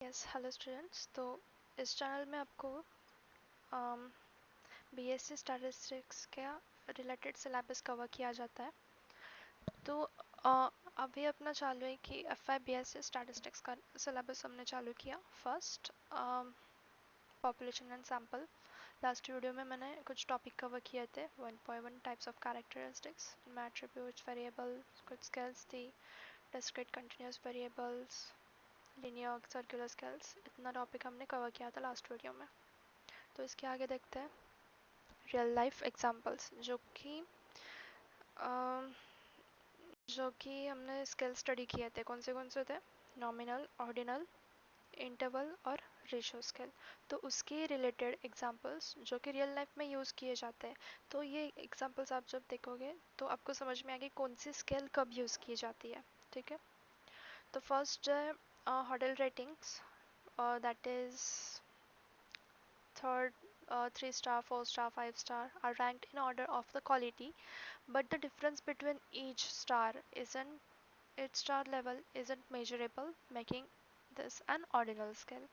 Yes hello students. तो इस channel में आपको बीएससी स्टैटिस्टिक्स का रिलेटेड सिलेबस कवर किया जाता है। तो अभी अपना चालू है कि एफआई बीएससी स्टैटिस्टिक्स का सिलेबस हमने चालू किया। First population and sample. Last video में मैंने कुछ टॉपिक कवर किए थे। 1.1 types of characteristics, attributes, variable, कुछ स्केल्स थी, discrete continuous variables, linear circular scales. इतना टॉपिक हमने कवर किया था लास्ट वीडियो में। तो इसके आगे देखते हैं रियल लाइफ एग्जांपल्स, जो कि हमने स्केल स्टडी किए थे। कौन से थे? नॉमिनल, ऑर्डिनल, इंटरवल और रेशियो स्केल। तो उसके रिलेटेड एग्जांपल्स जो कि रियल लाइफ में यूज़ किए जाते हैं। तो ये एग्जांपल्स आप जब देखोगे तो आपको समझ में आएगी कौन सी स्केल कब यूज़ की जाती है। ठीक है। तो फर्स्ट है hotel ratings, that is third, 3 star, 4 star, 5 star are ranked in order of the quality, but the difference between each star isn't its star level isn't measurable, making this an ordinal scale.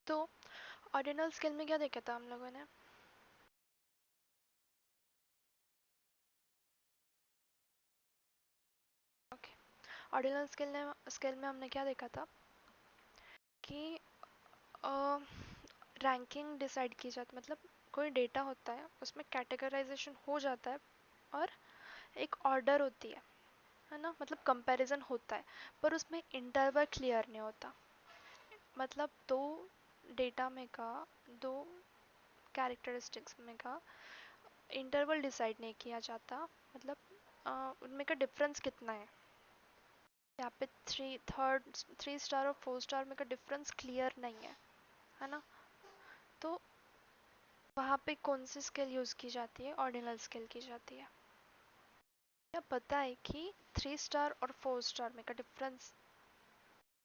तो ordinal scale में क्या देखा था हम लोगों ने? Okay, ordinal scale में हमने क्या देखा था कि रैंकिंग डिसाइड की जाती, मतलब कोई डेटा होता है उसमें कैटेगराइजेशन हो जाता है और एक ऑर्डर होती है ना, मतलब कंपैरिजन होता है, पर उसमें इंटरवल क्लियर नहीं होता। मतलब दो डेटा में का, दो कैरेक्टरिस्टिक्स में का इंटरवल डिसाइड नहीं किया जाता, मतलब उनमें का डिफरेंस कितना है। यहाँ पे थ्री स्टार और 4 स्टार में का डिफरेंस क्लियर नहीं है ना। तो वहाँ पे कौन सी स्केल यूज़ की जाती है? ऑर्डिनल स्केल की जाती है। क्या पता है कि 3 स्टार और 4 स्टार में का डिफरेंस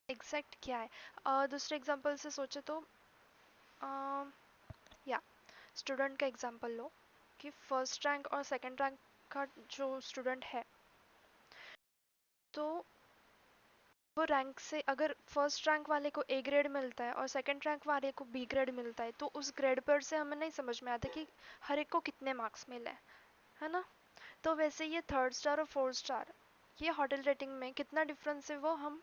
एग्जैक्ट क्या है? दूसरे एग्जांपल से सोचे तो या स्टूडेंट का एग्जांपल लो कि फर्स्ट रैंक और सेकंड रैंक का जो स्टूडेंट है, तो वो रैंक से अगर फर्स्ट रैंक वाले को ए ग्रेड मिलता है और सेकंड रैंक वाले को बी ग्रेड मिलता है, तो उस ग्रेड पर से हमें नहीं समझ में आता कि हर एक को कितने मार्क्स मिले, है ना। तो वैसे ये थर्ड स्टार और फोर्थ स्टार, ये होटल रेटिंग में कितना डिफरेंस है वो हम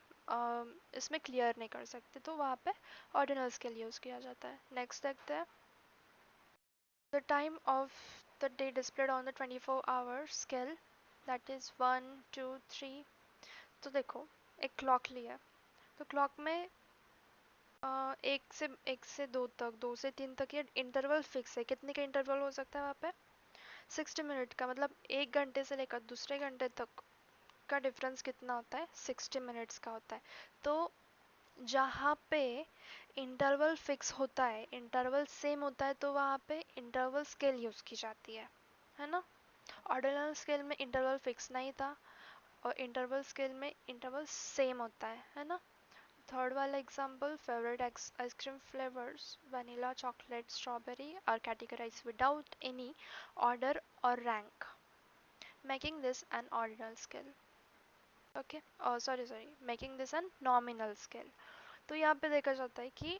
इसमें क्लियर नहीं कर सकते। तो वहाँ पे ऑर्डिनल स्केल यूज़ किया जाता है। नेक्स्ट देखते हैं the time of the day displayed on the 24 hour scale, that is 1 2 3। तो देखो एक क्लॉक लिया है, तो क्लॉक में एक से दो तक, 2 से 3 तक ये इंटरवल फिक्स है। कितने का इंटरवल हो सकता है वहाँ पे? 60 मिनट का, मतलब 1 घंटे से लेकर दूसरे घंटे तक का डिफरेंस कितना होता है? 60 मिनट्स का होता है। तो जहाँ पे इंटरवल फिक्स होता है, इंटरवल सेम होता है, तो वहाँ पे इंटरवल स्केल यूज़ की जाती है ना। ऑर्डिनल स्केल में इंटरवल फिक्स नहीं था और इंटरवल स्केल में इंटरवल सेम होता है ना। थर्ड वाला example, favourite ice cream flavours vanilla, chocolate, strawberry are categorised without any order और rank, making this an ordinal scale. Okay, sorry making this an nominal scale. तो यहाँ पे देखा जाता है कि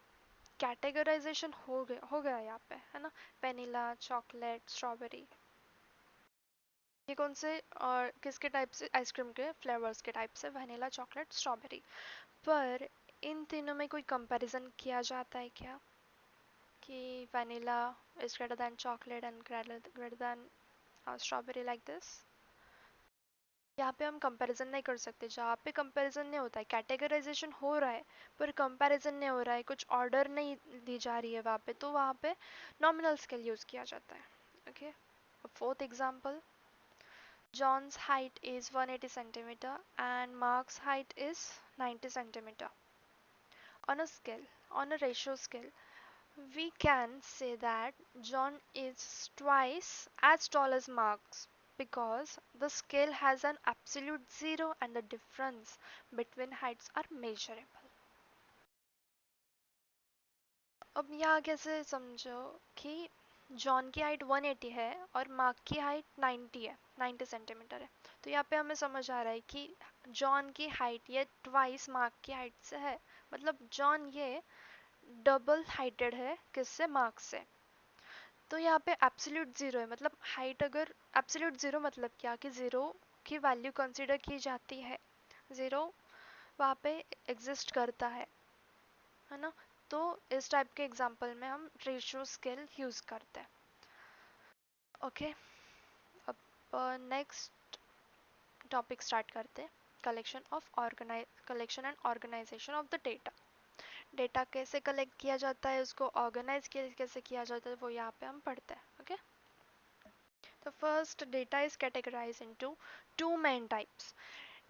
कैटेगराइजेशन हो गया यहाँ पे, है ना। वेनिला, चॉकलेट, स्ट्रॉबेरी, ये कौन से और किसके टाइप से? आइसक्रीम के फ्लेवर्स के टाइप से, वेनिला, चॉकलेट, स्ट्रॉबेरी। पर इन तीनों में कोई कंपैरिजन किया जाता है क्या कि vanilla is greater than chocolate and greater than strawberry, like this? यहाँ पे हम कंपैरिजन नहीं कर सकते। जहाँ पे कंपैरिजन नहीं होता है, कैटेगराइजेशन हो रहा है पर कंपैरिजन नहीं हो रहा है, कुछ ऑर्डर नहीं दी जा रही है वहाँ पे, तो वहाँ पे नॉमिनल स्केल यूज़ किया जाता है। Okay, fourth example, John's height is 180 centimeter and Mark's height is 90 centimeter. On a scale, on a ratio scale, we can say that John is twice as tall as Mark's because the scale has an absolute zero and the difference between heights are measurable. अब यहाँ कैसे समझो कि John की height 180 है और mark की height 90 है, 90 सेंटीमीटर है। तो यहाँ पे हमें समझ आ रहा है कि जॉन की हाइट ये ट्वाइस मार्क की हाइट से है, मतलब जॉन ये डबल हाइटेड है किससे, मार्क से। तो यहाँ पे एब्सोल्यूट ज़ीरो है, मतलब हाइट अगर एब्सोल्यूट ज़ीरो मतलब क्या कि ज़ीरो की वैल्यू कंसीडर की जाती है, ज़ीरो वहाँ पे एग्जिस्ट करता है ना। तो इस टाइप के एग्जांपल में हम रेशियो स्केल यूज़ करते हैं। ओके, अब नेक्स्ट टॉपिक स्टार्ट करते हैं, collection and organisation of the data. Data कैसे कलेक्ट किया जाता है, उसको ऑर्गेनाइज कैसे किया जाता है, वो यहाँ पे हम पढ़ते हैं। ओके, तो first data is categorize into two main types.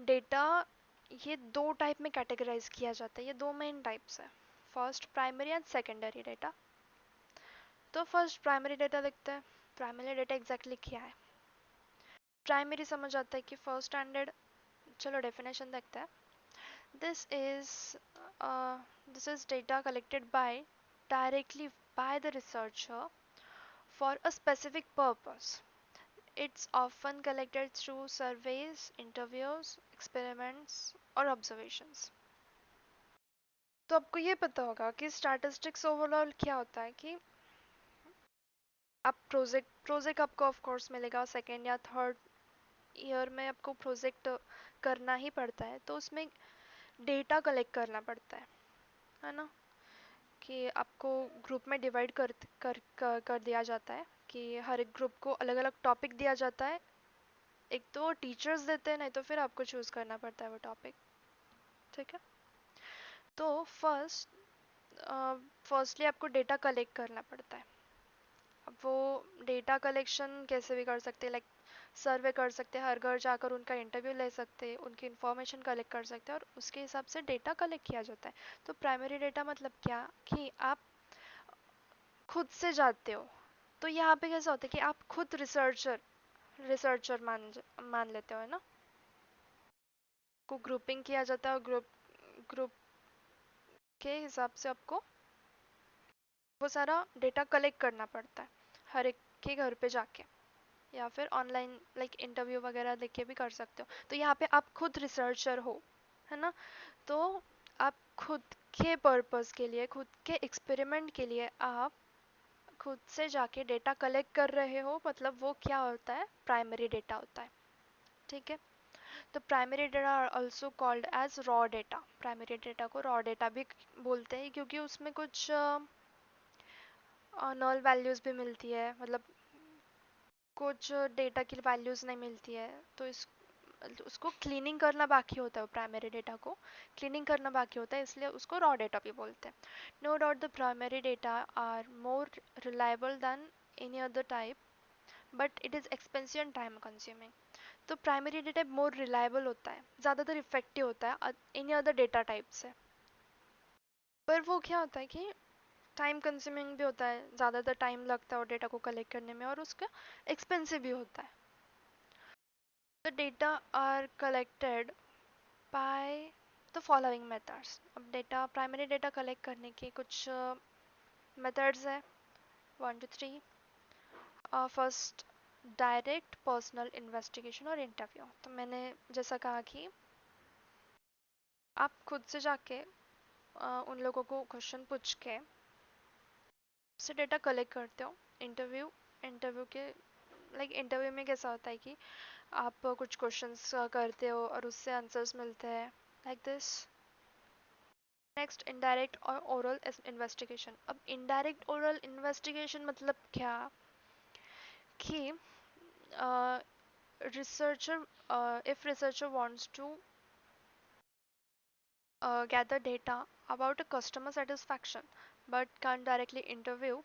Data ये दो टाइप में कैटेगराइज किया जाता है, ये दो मेन टाइप्स है, first primary and secondary data. तो फर्स्ट प्राइमरी डेटा देखते हैं। प्राइमरी डेटा एग्जैक्टली क्या है। प्राइमरी समझ आता है कि फर्स्ट स्टैंडर्ड, चलो डेफिनेशन देखते हैं। This is this is data collected directly by the researcher for a specific purpose. It's often collected through surveys, interviews, experiments or observations. तो आपको ये पता होगा कि स्टैटिस्टिक्स ओवरऑल क्या होता है कि आप प्रोजेक्ट आपको ऑफ कोर्स मिलेगा सेकेंड या थर्ड ईयर में, आपको प्रोजेक्ट करना ही पड़ता है, तो उसमें डेटा कलेक्ट करना पड़ता है ना। कि आपको ग्रुप में डिवाइड कर दिया जाता है कि हर एक ग्रुप को अलग अलग टॉपिक दिया जाता है। एक तो टीचर्स देते हैं, नहीं तो फिर आपको चूज़ करना पड़ता है वो टॉपिक। ठीक है, तो फर्स्टली आपको डेटा कलेक्ट करना पड़ता है। अब वो डेटा कलेक्शन कैसे भी कर सकते हैं, लाइक सर्वे कर सकते हैं, हर घर जाकर उनका इंटरव्यू ले सकते हैं, उनकी इन्फॉर्मेशन कलेक्ट कर सकते हैं और उसके हिसाब से डेटा कलेक्ट किया जाता है। तो प्राइमरी डेटा मतलब क्या कि आप खुद से जाते हो। तो यहाँ पे कैसा होता है कि आप खुद रिसर्चर मान लेते हो, है ना। को ग्रुपिंग किया जाता है और ग्रुप के हिसाब से आपको वो सारा डेटा कलेक्ट करना पड़ता है हर एक के घर पे जाके, या फिर ऑनलाइन लाइक इंटरव्यू वगैरह देके भी कर सकते हो। तो यहाँ पे आप खुद रिसर्चर हो, है ना। तो आप खुद के पर्पस के लिए, खुद के एक्सपेरिमेंट के लिए आप खुद से जाके डेटा कलेक्ट कर रहे हो, मतलब वो क्या होता है, प्राइमरी डेटा होता है। ठीक है, तो primary data are also called as raw data. Primary data को रॉ डेटा भी बोलते हैं क्योंकि उसमें कुछ नल वैल्यूज़ भी मिलती है, मतलब कुछ डेटा की वैल्यूज़ नहीं मिलती है, तो इस उसको क्लीनिंग करना बाकी होता है, प्राइमरी डेटा को क्लीनिंग करना बाकी होता है, इसलिए उसको रॉ डेटा भी बोलते हैं। No doubt the primary data are more reliable than any other type, but it is expensive and time consuming. तो प्राइमरी डेटा मोर रिलायबल होता है, ज़्यादातर इफेक्टिव होता है एनी अदर डेटा टाइप से, पर वो क्या होता है कि टाइम कंज्यूमिंग भी होता है, ज़्यादातर टाइम लगता है और डेटा को कलेक्ट करने में, और उसका एक्सपेंसिव भी होता है। The data are collected by the following methods. अब डेटा प्राइमरी डेटा कलेक्ट करने के कुछ मेथड्स है, 1 to 3। First, direct personal investigation और इंटरव्यू। तो मैंने जैसा कहा कि आप खुद से जाके उन लोगों को क्वेश्चन पूछ के उससे डेटा कलेक्ट करते हो। इंटरव्यू इंटरव्यू के लाइक इंटरव्यू में कैसा होता है कि आप कुछ क्वेश्चंस करते हो और उससे आंसर्स मिलते हैं, लाइक दिस। नेक्स्ट, इनडायरेक्ट और ओरल इन्वेस्टिगेशन। अब इनडायरेक्ट ओरल इन्वेस्टिगेशन मतलब क्या कि researcher if researcher wants to gather data about a customer satisfaction but can't directly interview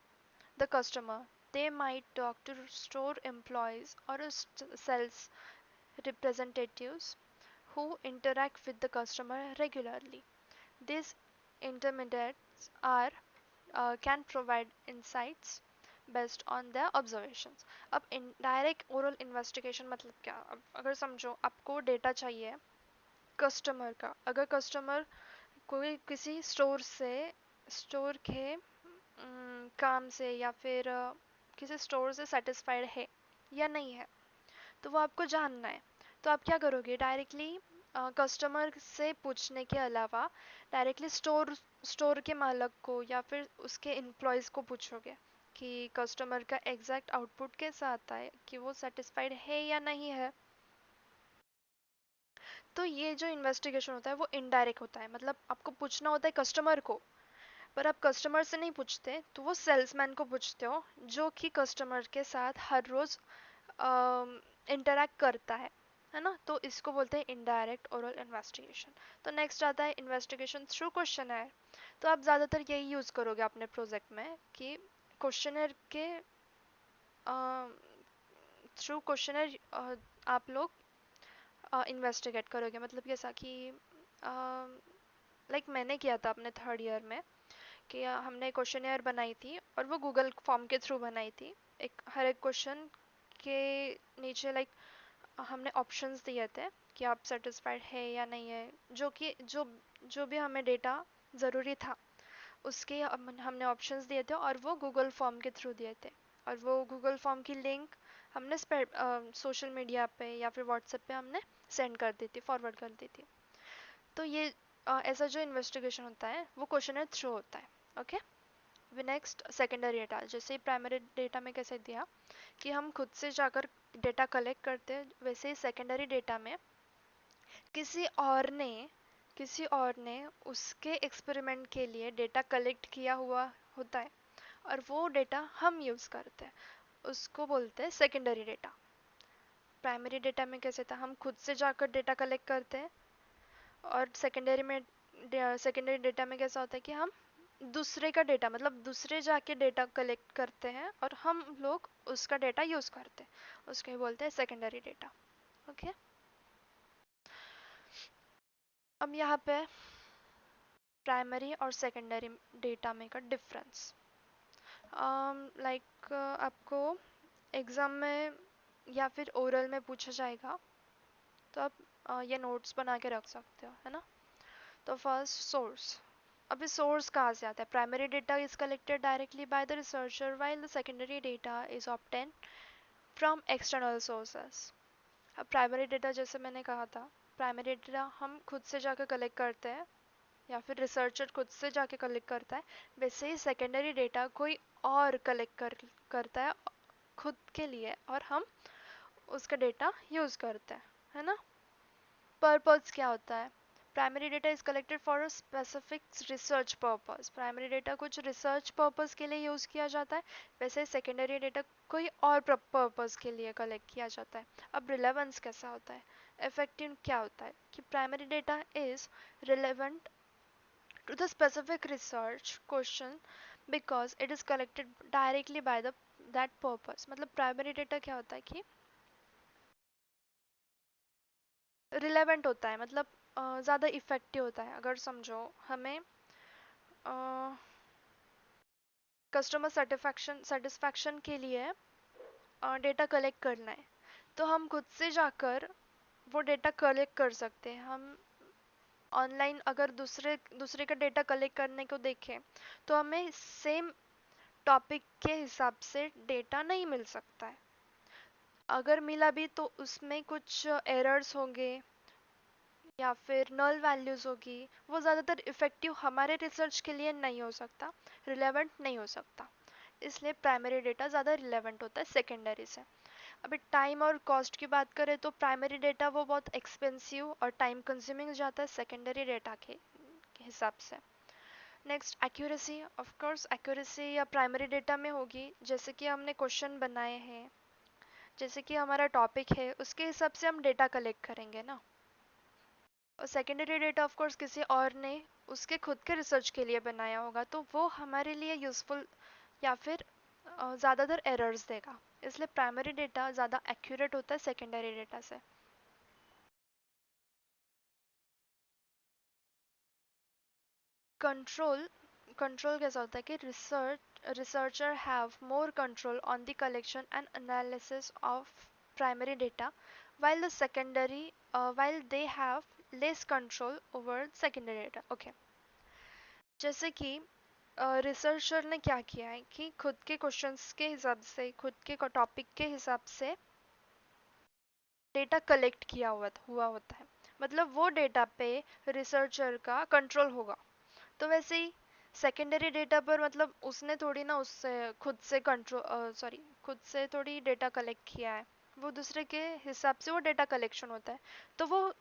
the customer, they might talk to store employees or sales representatives who interact with the customer regularly. These intermediates are can provide insights based on their observations. अब indirect oral investigation मतलब क्या। अब अगर समझो आपको data चाहिए customer का, अगर कस्टमर कोई किसी स्टोर के काम से या फिर किसी स्टोर से सेटिस्फाइड है या नहीं है, तो वो आपको जानना है। तो आप क्या करोगे, डायरेक्टली कस्टमर से पूछने के अलावा डायरेक्टली स्टोर के मालिक को या फिर उसके एम्प्लॉयज़ को पूछोगे कि कस्टमर का एग्जैक्ट आउटपुट कैसा आता है, कि वो सेटिस्फाइड है या नहीं है। तो ये जो इन्वेस्टिगेशन होता है वो इनडायरेक्ट होता है, मतलब आपको पूछना होता है कस्टमर को, पर आप कस्टमर से नहीं पूछते, तो वो सेल्समैन को पूछते हो जो कि कस्टमर के साथ हर रोज इंटरैक्ट करता है ना। तो इसको बोलते हैं इनडायरेक्ट ओरल इन्वेस्टिगेशन। तो नेक्स्ट आता है इन्वेस्टिगेशन थ्रू क्वेश्चनर। तो आप ज़्यादातर यही यूज़ करोगे अपने प्रोजेक्ट में कि क्वेश्चनर के थ्रू क्वेश्चनर आप लोग इन्वेस्टिगेट करोगे। मतलब कैसा कि लाइक मैंने किया था अपने थर्ड ईयर में कि हमने क्वेश्चनर बनाई थी और वो गूगल फॉर्म के थ्रू बनाई थी। एक हर एक क्वेश्चन के नीचे लाइक हमने ऑप्शंस दिए थे कि आप सेटिस्फाइड है या नहीं है, जो कि जो भी हमें डेटा ज़रूरी था उसके हमने ऑप्शंस दिए थे और वो गूगल फॉर्म के थ्रू दिए थे। और वो गूगल फॉर्म की लिंक हमने सोशल मीडिया पे या फिर व्हाट्सएप पे हमने सेंड कर दी थी, फॉरवर्ड कर दी थी। तो ये ऐसा जो इन्वेस्टिगेशन होता है वो क्वेश्चनर थ्रू होता है। ओके। नेक्स्ट सेकेंडरी डेटा, जैसे प्राइमरी डेटा में कैसे दिया कि हम खुद से जाकर डेटा कलेक्ट करते हैं, वैसे ही सेकेंडरी डेटा में किसी और ने किसी और ने उसके एक्सपेरिमेंट के लिए डेटा कलेक्ट किया हुआ होता है और वो डेटा हम यूज़ करते हैं, उसको बोलते हैं सेकेंडरी डेटा। प्राइमरी डेटा में कैसे था, हम खुद से जाकर डेटा कलेक्ट करते हैं, और सेकेंडरी डेटा में कैसा होता है कि हम दूसरे का डेटा, मतलब दूसरे जाके डेटा कलेक्ट करते हैं और हम लोग उसका डेटा यूज़ करते हैं, उसको ही बोलते हैं सेकेंडरी डेटा। ओके। अब यहाँ पे प्राइमरी और सेकेंडरी डेटा में का डिफरेंस, लाइक आपको एग्ज़ाम में या फिर ओरल में पूछा जाएगा, तो आप ये नोट्स बना के रख सकते हो, है ना। तो फर्स्ट सोर्स। अभी सोर्स कहाँ से आता है, primary data is collected directly by the researcher while the secondary data is obtain from external sources. अब प्राइमरी डेटा जैसे मैंने कहा था, प्राइमरी डेटा हम खुद से जाकर कलेक्ट करते हैं या फिर रिसर्चर खुद से जाके कलेक्ट करता है, वैसे ही सेकेंडरी डेटा कोई और करता है खुद के लिए और हम उसका डेटा यूज़ करते हैं, है ना। पर्पस क्या होता है, primary data is collected for a specific research purpose. Primary data कुछ रिसर्च पर्पस के लिए यूज़ किया जाता है, वैसे सेकेंडरी डेटा कोई और पर्पस के लिए कलेक्ट किया जाता है। अब रिलेवेंस कैसा होता है, इफेक्टिव क्या होता है कि primary data is relevant to the specific research question because it is collected directly by the that purpose। मतलब प्राइमरी डेटा क्या होता है कि रिलेवेंट होता है, मतलब ज़्यादा इफेक्टिव होता है। अगर समझो हमें कस्टमर सेटिस्फैक्शन के लिए डेटा कलेक्ट करना है, तो हम खुद से जाकर वो डेटा कलेक्ट कर सकते हैं। हम ऑनलाइन अगर दूसरे दूसरे का डेटा कलेक्ट करने को देखें तो हमें सेम टॉपिक के हिसाब से डेटा नहीं मिल सकता है। अगर मिला भी तो उसमें कुछ एरर्स होंगे या फिर नल वैल्यूज होगी, वो ज़्यादातर इफ़ेक्टिव हमारे रिसर्च के लिए नहीं हो सकता, रिलेवेंट नहीं हो सकता। इसलिए प्राइमरी डेटा ज़्यादा रिलेवेंट होता है सेकेंडरी से। अभी टाइम और कॉस्ट की बात करें तो प्राइमरी डेटा वो बहुत एक्सपेंसिव और टाइम कंज्यूमिंग जाता है सेकेंडरी डेटा के हिसाब से। Next accuracy, of course accuracy या प्राइमरी डेटा में होगी, जैसे कि हमने क्वेश्चन बनाए हैं, जैसे कि हमारा टॉपिक है उसके हिसाब से हम डेटा कलेक्ट करेंगे ना। और सेकेंडरी डेटा ऑफ कोर्स किसी और ने उसके खुद के रिसर्च के लिए बनाया होगा, तो वो हमारे लिए यूज़फुल या फिर ज़्यादातर एरर्स देगा। इसलिए प्राइमरी डेटा ज़्यादा एक्यूरेट होता है सेकेंडरी डेटा से। कंट्रोल कंट्रोल कैसा होता है कि researcher have more control on the collection and analysis of primary data while they have less control over secondary data। Okay. जैसे कि रिसर्चर ने क्या किया है कि खुद के क्वेश्चंस के हिसाब से, खुद के टॉपिक के हिसाब से डेटा कलेक्ट किया हुआ होता है, मतलब वो डेटा पे रिसर्चर का कंट्रोल होगा। तो वैसे ही सेकेंडरी डेटा पर मतलब उसने थोड़ी ना उससे खुद से कंट्रोल खुद से थोड़ी डेटा कलेक्ट किया है, वो दूसरे के हिसाब से वो डेटा कलेक्शन होता है, तो वो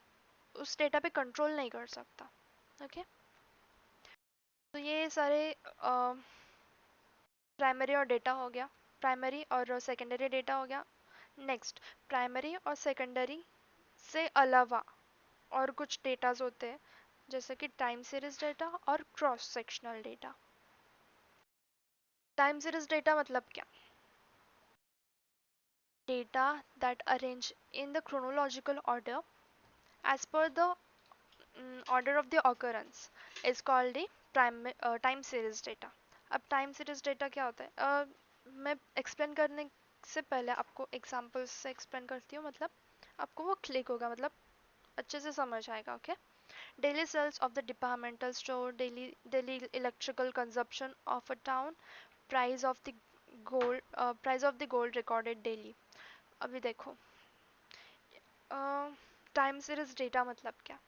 उस डेटा पे कंट्रोल नहीं कर सकता। ओके, तो ये सारे प्राइमरी और डेटा हो गया, प्राइमरी और सेकेंडरी डेटा हो गया। नेक्स्ट, प्राइमरी और सेकेंडरी से अलावा और कुछ डेटाज होते हैं, जैसे कि टाइम सीरीज डेटा और cross sectional data. Time series data मतलब क्या? Data that arrange in the chronological order as per the order of the occurrence is called the time series data। अब टाइम सीरीज डेटा क्या होता है? मैं explain करने से पहले आपको एग्जांपल्स से एक्सप्लेन करती हूँ, मतलब आपको वो क्लिक होगा, मतलब अच्छे से समझ आएगा। Okay, daily sales of the departmental store, daily electrical consumption of a town, price of the gold recorded daily। अभी देखो, टाइम सीरीज डेटा मतलब क्या?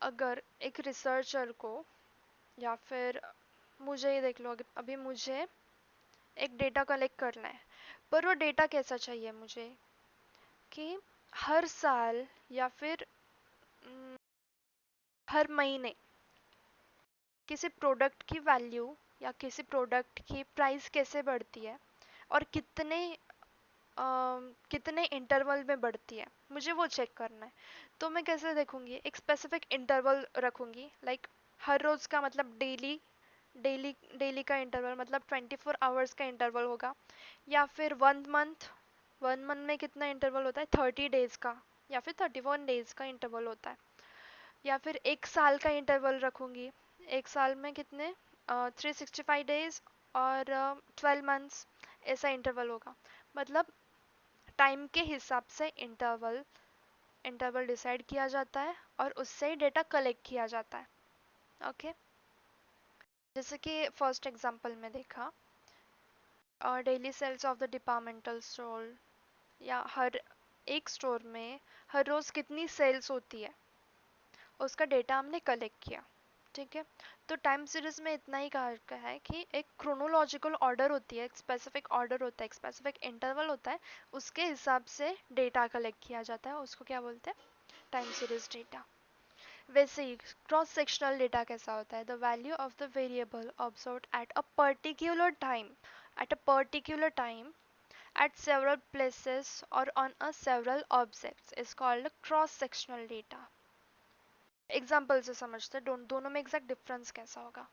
अगर एक रिसर्चर को, या फिर मुझे ही देख लो, अभी मुझे एक डेटा कलेक्ट करना है, पर वो डेटा कैसा चाहिए मुझे कि हर साल या फिर न, हर महीने किसी प्रोडक्ट की वैल्यू या किसी प्रोडक्ट की प्राइस कैसे बढ़ती है और कितने इंटरवल में बढ़ती है, मुझे वो चेक करना है। तो मैं कैसे देखूंगी? एक स्पेसिफिक इंटरवल रखूंगी, लाइक हर रोज का मतलब डेली डेली डेली का इंटरवल मतलब 24 आवर्स का इंटरवल होगा, या फिर 1 मंथ, 1 मंथ में कितना इंटरवल होता है? 30 डेज का, या फिर 31 डेज का इंटरवल होता है, या फिर एक साल का इंटरवल रखूंगी। एक साल में कितने 365 डेज और 12 मंथ्स, ऐसा इंटरवल होगा। मतलब टाइम के हिसाब से इंटरवल इंटरवल डिसाइड किया जाता है और उससे ही डेटा कलेक्ट किया जाता है। ओके, जैसे कि फर्स्ट एग्जांपल में देखा, daily sales of the departmental store, या हर एक स्टोर में हर रोज कितनी सेल्स होती है, उसका डेटा हमने कलेक्ट किया। ठीक है, तो टाइम सीरीज में इतना ही कहा गया है कि एक क्रोनोलॉजिकल ऑर्डर होती है, एक स्पेसिफिक ऑर्डर होता है, एक स्पेसिफिक इंटरवल होता है, उसके हिसाब से डेटा कलेक्ट किया जाता है, उसको क्या बोलते हैं? Time series data. वैसे ही क्रॉस सेक्शनल डेटा कैसा होता है? The value of the variable observed at a particular time, at a particular time at several places or on a several objects is called cross sectional data। Example से समझते हैं दोनों में exact difference कैसा होगा।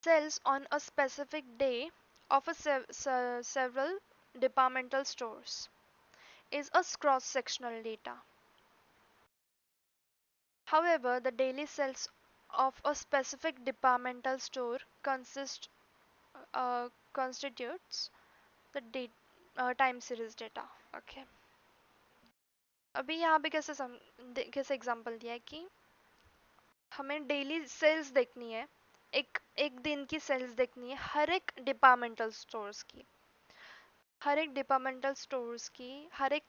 Sales on a specific day of a several departmental stores is a cross sectional data। However, the daily sales of a specific departmental store constitutes the time series data। Okay, अभी यहाँ पे कैसे example दिया है कि हमें daily sales देखनी है, एक एक दिन की सेल्स देखनी है हर एक डिपार्टमेंटल स्टोर्स की, हर एक डिपार्टमेंटल स्टोर्स की, हर एक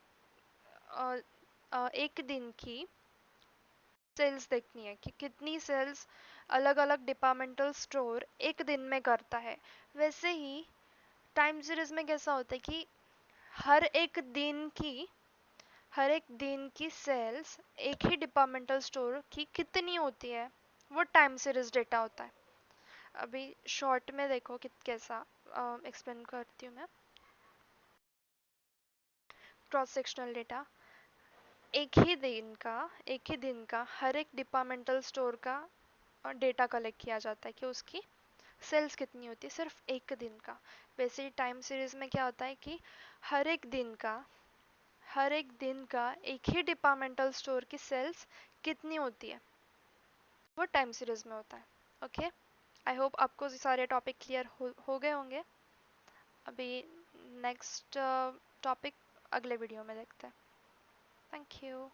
दिन की सेल्स देखनी है कि कितनी सेल्स अलग अलग डिपार्टमेंटल स्टोर एक दिन में करता है। वैसे ही टाइम सीरीज में कैसा होता है कि हर एक दिन की हर एक दिन की सेल्स एक ही डिपार्टमेंटल स्टोर की कितनी होती है, वो टाइम सीरीज डेटा होता है। अभी शॉर्ट में देखो कि कैसा एक्सप्लेन करती हूँ मैं। क्रॉस सेक्शनल डेटा, एक ही दिन का हर एक डिपार्टमेंटल स्टोर का डेटा कलेक्ट किया जाता है कि उसकी सेल्स कितनी होती है सिर्फ एक दिन का। वैसे ही टाइम सीरीज में क्या होता है कि हर एक दिन का हर एक दिन का एक ही डिपार्टमेंटल स्टोर की सेल्स कितनी होती है, वो टाइम सीरीज में होता है। ओके, आई होप आपको सारे टॉपिक क्लियर हो गए होंगे। अभी नेक्स्ट टॉपिक अगले वीडियो में देखते हैं। Thank you.